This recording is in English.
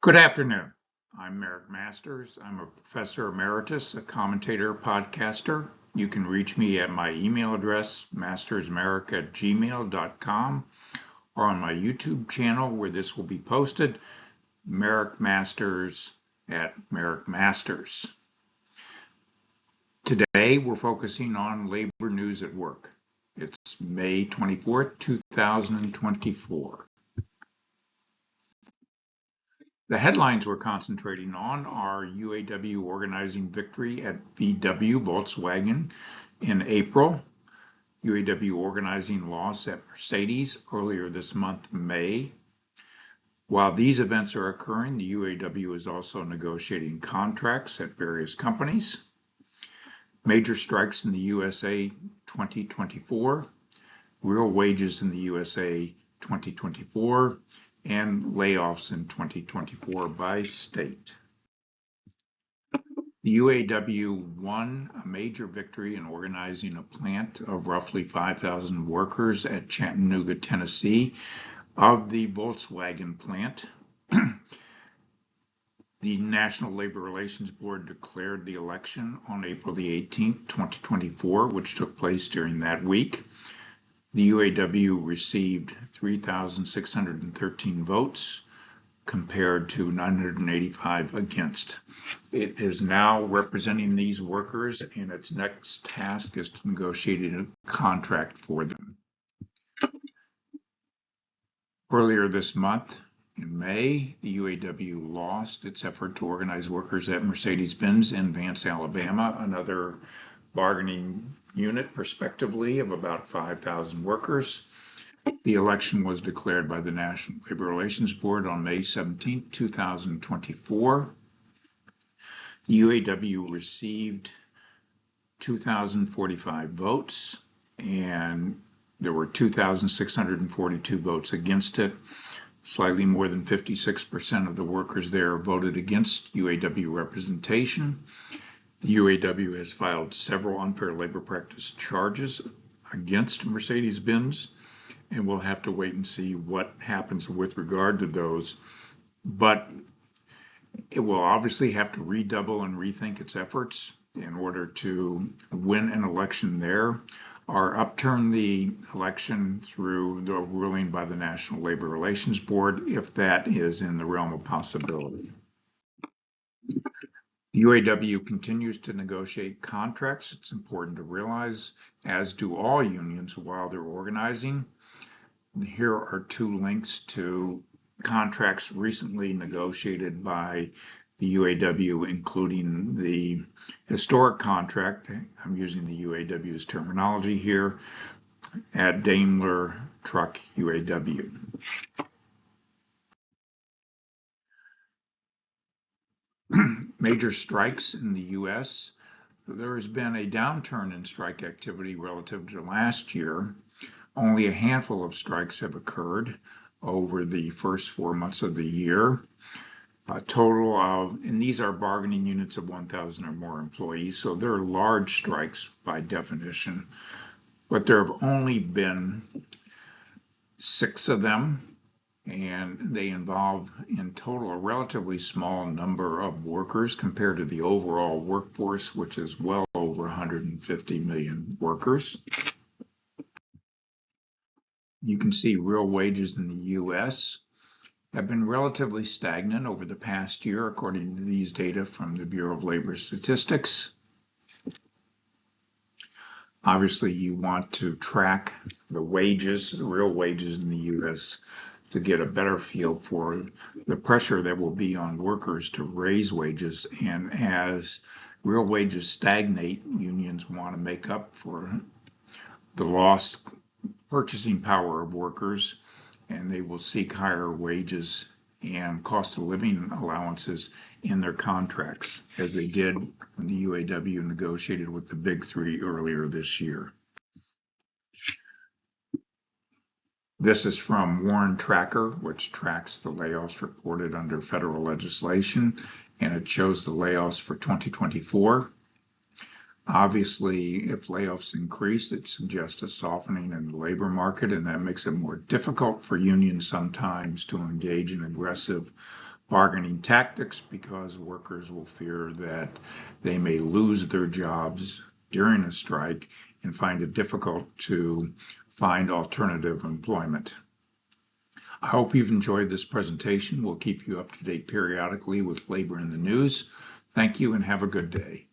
Good afternoon. I'm Merrick Masters. I'm a professor emeritus, a commentator, podcaster. You can reach me at my email address, mastersmerrick@gmail.com, or on my YouTube channel where this will be posted, Merrick Masters at Merrick Masters. Today we're focusing on labor news at work. It's May 24th, 2024. The headlines we're concentrating on are UAW organizing victory at VW Volkswagen in April, UAW organizing loss at Mercedes earlier this month, May. While these events are occurring, the UAW is also negotiating contracts at various companies. Major strikes in the USA 2024, real wages in the USA 2024, and layoffs in 2024 by state. The UAW won a major victory in organizing a plant of roughly 5,000 workers at Chattanooga, Tennessee, of the Volkswagen plant. The National Labor Relations Board declared the election on April the 18th, 2024, which took place during that week. The UAW received 3,613 votes compared to 985 against. It is now representing these workers, and its next task is to negotiate a contract for them. Earlier this month, in May, the UAW lost its effort to organize workers at Mercedes-Benz in Vance, Alabama, another bargaining unit, prospectively, of about 5,000 workers. The election was declared by the National Labor Relations Board on May 17, 2024. The UAW received 2,045 votes, and there were 2,642 votes against it. Slightly more than 56% of the workers there voted against UAW representation. The UAW has filed several unfair labor practice charges against Mercedes-Benz, and we'll have to wait and see what happens with regard to those. But it will obviously have to redouble and rethink its efforts in order to win an election there, or upturn the election through the ruling by the National Labor Relations Board, if that is in the realm of possibility. The UAW continues to negotiate contracts. It's important to realize, as do all unions while they're organizing. Here are two links to contracts recently negotiated by the UAW, including the historic contract, I'm using the UAW's terminology here, at Daimler Truck UAW. Major strikes in the U.S. There has been a downturn in strike activity relative to last year. Only a handful of strikes have occurred over the first 4 months of the year. A total of, and these are bargaining units of 1,000 or more employees, so they're large strikes by definition, but there have only been 6 of them, and they involve in total a relatively small number of workers compared to the overall workforce, which is well over 150 million workers. You can see real wages in the U.S. have been relatively stagnant over the past year, according to these data from the Bureau of Labor Statistics. Obviously, you want to track the wages, the real wages in the U.S., to get a better feel for the pressure that will be on workers to raise wages. And as real wages stagnate, unions want to make up for the lost purchasing power of workers, and they will seek higher wages and cost of living allowances in their contracts, as they did when the UAW negotiated with the Big Three earlier this year. This is from Warren Tracker, which tracks the layoffs reported under federal legislation, and it shows the layoffs for 2024. Obviously, if layoffs increase, it suggests a softening in the labor market, and that makes it more difficult for unions sometimes to engage in aggressive bargaining tactics because workers will fear that they may lose their jobs during a strike and find it difficult to find alternative employment. I hope you've enjoyed this presentation. We'll keep you up to date periodically with labor in the news. Thank you and have a good day.